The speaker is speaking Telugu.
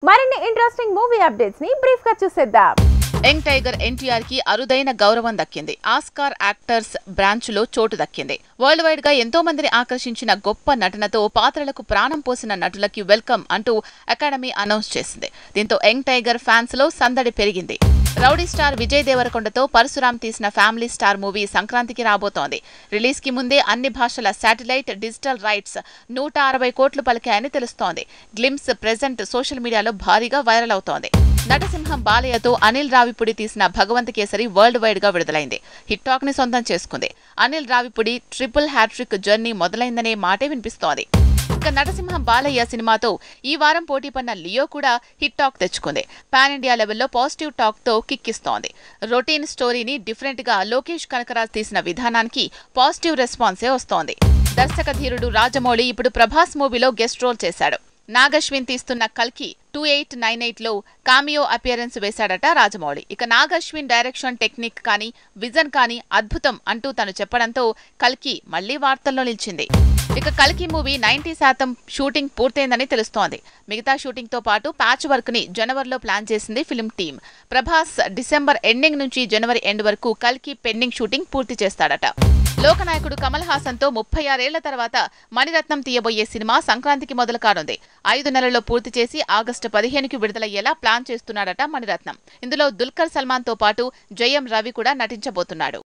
మరిన్ని ఇంట్రెస్టింగ్ మూవీ అప్డేట్స్ ని బ్రీఫ్ గా చూసేద్దాం. యంగ్ టైగర్ ఎన్టీఆర్ కి అరుదైన గౌరవం దక్కింది. ఆస్కార్ యాక్టర్స్ బ్రాంచ్ లో చోటు దక్కింది. వరల్డ్ వైడ్ గా ఎంతో మందిని ఆకర్షించిన గొప్ప నటనతో పాత్రలకు ప్రాణం పోసిన నటులకి వెల్కమ్ అంటూ అకాడమీ అనౌన్స్ చేసింది. దీంతో యంగ్ టైగర్ ఫ్యాన్స్ లో సందడి పెరిగింది. రౌడీ స్టార్ విజయ్ దేవరకొండతో పరశురాం తీసిన ఫ్యామిలీ స్టార్ మూవీ సంక్రాంతికి రాబోతోంది. రిలీజ్ కి ముందే అన్ని భాషల శాటిలైట్ డిజిటల్ రైట్స్ 160 కోట్లు పలికాయని తెలుస్తోంది. గ్లిమ్స్ ప్రెజెంట్ సోషల్ మీడియాలో భారీగా వైరల్ అవుతోంది. నటసింహం బాలయ్యతో అనిల్ రావిపూడి తీసిన భగవంత్ కేసరి వరల్డ్ వైడ్ గా విడుదలైంది. హిట్ టాక్ ని సొంతం చేసుకుంది. Anil Ravipudi triple hat trick journey మొదలైందనే మాటే వినిపిస్తోంది. ఇక నటసింహం బాలయ్య సినిమాతో ఈ వారం పోటీ పడిన లియో కూడా హిట్ టాక్ తెచ్చుకుంది. పాన్ ఇండియా లెవెల్లో పాజిటివ్ టాక్ తో కిక్కిస్తోంది. రొటీన్ స్టోరీని డిఫరెంట్ గా లోకేష్ కనకరాజ్ తీసిన విధానానికి పాజిటివ్ రెస్పాన్సే వస్తోంది. దర్శక ధీరుడు రాజమౌళి ఇప్పుడు ప్రభాస్ మూవీలో గెస్ట్ రోల్ చేశాడు. నాగశ్విన్ తీస్తున్న కల్కి 2898లో కామియో అపియరెన్స్ వేశాడట రాజమౌళి. ఇక నాగశ్విన్ డైరెక్షన్ టెక్నిక్ కానీ విజన్ కానీ అద్భుతం అంటూ తను చెప్పడంతో కల్కి మళ్లీ వార్తల్లో నిలిచింది. ఇక కల్కి మూవీ 90% షూటింగ్ పూర్తయిందని తెలుస్తోంది. మిగతా షూటింగ్ తో పాటు ప్యాచ్ వర్క్ ని జనవరిలో ప్లాన్ చేసింది film team. Prabhas December ending నుంచి జనవరి ఎండ్ వరకు కల్కి పెండింగ్ షూటింగ్ పూర్తి చేస్తాడట. లోకనాయకుడు కమల్ హాసన్ తో 36 ఏళ్ల తర్వాత మణిరత్నం తీయబోయే సినిమా సంక్రాంతికి మొదలు కానుంది. 5 నెలల్లో పూర్తి చేసి ఆగస్టు 15కి విడుదలయ్యేలా ప్లాన్ చేస్తున్నాడట మణిరత్నం. ఇందులో దుల్కర్ సల్మాన్ తో పాటు జయం రవి కూడా నటించబోతున్నాడు.